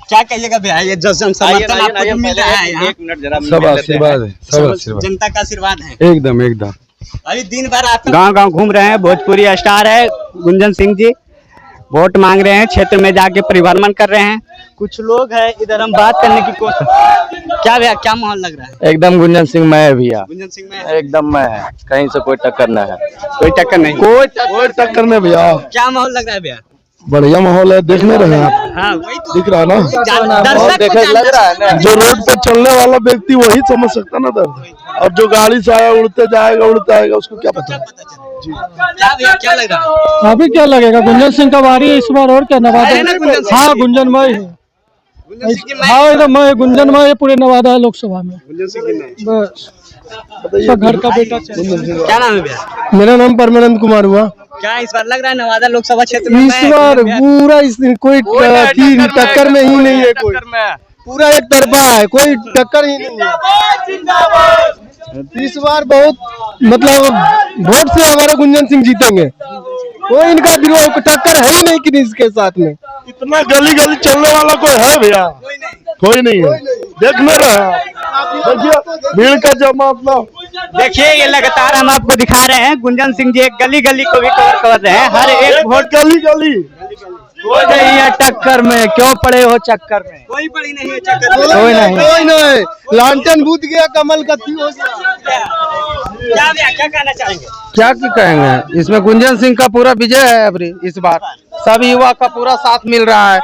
क्या कहिएगा भैया, ये जो समर्थन आपको मिल रहा है यहाँ? एक मिनट जरा सब आशीर्वाद है, सब आशीर्वाद, जनता का आशीर्वाद है एकदम एकदम। अभी दिन भर आप गांव-गांव घूम रहे हैं, भोजपुरी स्टार है गुंजन सिंह जी, वोट मांग रहे हैं, क्षेत्र में जाके परिभ्रमण कर रहे हैं। कुछ लोग हैं इधर, हम बात करने की कोशिश। क्या भैया, क्या माहौल लग रहा है? एकदम गुंजन सिंह मैं है भैया, गुंजन सिंह में एकदम मैं है, कहीं से कोई टक्कर न है, कोई टक्कर नहीं, कोई टक्कर नहीं भैया। क्या माहौल लग रहा है भैया? बढ़िया माहौल है, देखने रहे आप, हाँ वही तो दिख रहा है ना, दर्शक को लग रहा है ना। जो रोड पे चलने वाला व्यक्ति वही समझ सकता ना दर्द, और जो गाड़ी से आया उड़ते जाएगा उड़ते आएगा उसको क्या पता। क्या भैया, क्या लग रहा है? अभी क्या लगेगा, गुंजन सिंह का बारी है इस बार, और क्या नवादा। हाँ गुंजनमय है, हाँ एकदम मैं गुंजनमय है पूरे नवादा लोकसभा में। बस सब घर का बेटा। क्या नाम है भैया? मेरा नाम परमानंद कुमार हुआ। क्या इस बार लग रहा है नवादा लोकसभा क्षेत्र में? इस बार पूरा इस दिन कोई टक्कर में ही नहीं है, कोई पूरा एक तरफा है, कोई टक्कर ही नहीं है। इस बार बहुत मतलब वोट से हमारे गुंजन सिंह जीतेंगे, कोई इनका विरोध टक्कर है ही नहीं कि इसके साथ में। इतना गली गली चलने वाला कोई है भैया? कोई नहीं है, देखने रहे देखिए भीड़ का जमा मतलब। देखिए ये लगातार हम आपको दिखा रहे हैं, गुंजन सिंह जी एक गली गली को भी कवर कर रहे हैं, हर एक वोट गली गली कोई नहीं है टक्कर में, क्यों पड़े हो चक्कर में? कोई बड़ी नहीं है चक्कर, कोई नहीं, लालटेन बूझ गया, कमल का थी हो क्या भैया, क्या कहना चाहेंगे? क्या कहेंगे, इसमें गुंजन सिंह का पूरा विजय है अभी इस बार, सब युवा का पूरा साथ मिल रहा है,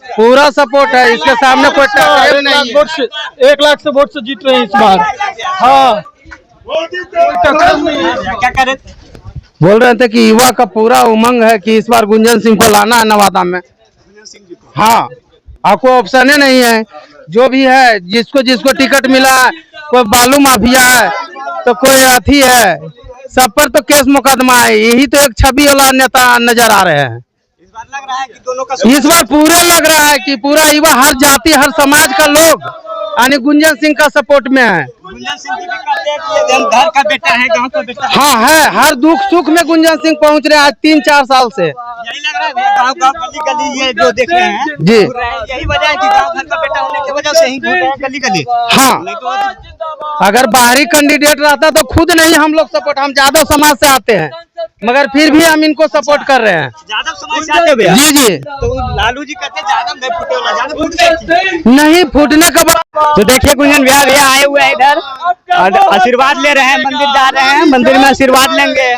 पूरा सपोर्ट है, इसके सामने कोई टक्कर नहीं है। 1 लाख से वोट से जीत रहे हैं इस बार। हाँ क्या कह रहे थे? बोल रहे थे कि युवा का पूरा उमंग है कि इस बार गुंजन सिंह को लाना है नवादा में। हाँ आपको ऑप्शन नहीं है, जो भी है जिसको जिसको टिकट मिला है, कोई बालू माफिया है तो कोई अथी है, सब पर तो केस मुकदमा है, यही तो एक छवि वाला नेता नजर आ रहे हैं। इस बार लग रहा है कि दोनों का इस बार पूरा लग रहा है कि पूरा युवा, हर जाति हर समाज का लोग यानी गुंजन सिंह का सपोर्ट में है। गुंजन सिंह जी भी कहते हैं कि ये घर का बेटा है, गांव का बेटा है। हाँ है, हर दुख सुख में गुंजन सिंह पहुंच रहे हैं आज 3-4 साल से। यही लग रहा है भैया, गाँव गाँव गली गली ये जो देख रहे हैं जी, घूर रहे हैं, यही वजह है कि गाँव घर का बेटा होने की वजह से ही घूर रहे हैं गली गली। हाँ नहीं तो अगर बाहरी कैंडिडेट रहता तो खुद नहीं हम लोग सपोर्ट, हम यादव समाज से आते हैं मगर फिर भी हम इनको सपोर्ट कर रहे हैं। यादव समाज से आते भैया? जी जी, तो लालू जी कहते हैं यादव नहीं फूटे वाला, यादव फूट गए नहीं फूटने का तो देखिए गुंजन भैया आए हुए हैं इधर और आशीर्वाद ले रहे हैं, मंदिर जा रहे हैं, मंदिर में आशीर्वाद लेंगे।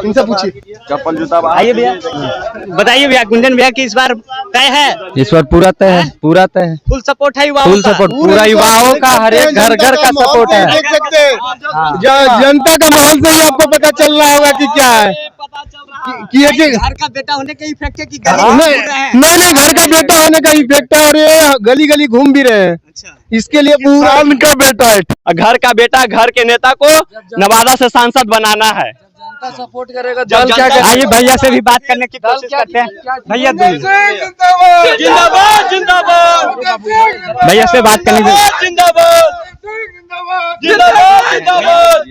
इनसे पूछिए चप्पल जूता आइए भैया, बताइए भैया गुंजन भैया की इस बार तय है? इस बार पूरा तय है, पूरा तय है, फुल सपोर्ट है युवाओं फुल का? सपोर्ट, पूरा युवाओं का, हर एक घर घर का सपोर्ट है। देख सकते हैं जनता का माहौल से ही आपको पता चल रहा होगा कि क्या है, पता चल रहा कि ये घर का बेटा होने के इफेक्ट है कि गली घूम रहे हैं? नहीं घर का बेटा होने का इफेक्ट है, और ये गली गली घूम भी रहे हैं, अच्छा, इसके लिए पूरा उनका बेटा है। घर का बेटा घर के नेता को नवादा से सांसद बनाना है। सपोर्ट करेगा जब क्या आइए भैया से भी बात करने की कोशिश करते हैं। भैया जिंदाबाद जिंदाबाद भैया से बात करने की, जिंदाबाद जिंदाबाद।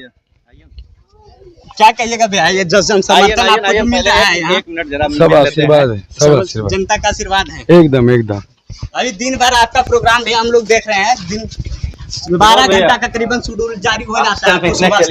क्या कहिएगा भैया, ये जो समर्थन आपको मिल रहा है यहाँ? एक मिनट जरा सब आशीर्वाद है, सब आशीर्वाद, जनता का आशीर्वाद है एकदम एकदम। अभी दिन भर आपका प्रोग्राम भी हम लोग देख रहे हैं, दिन 12 घंटा का करीबन शेड्यूल जारी हो जाता है सुबह से।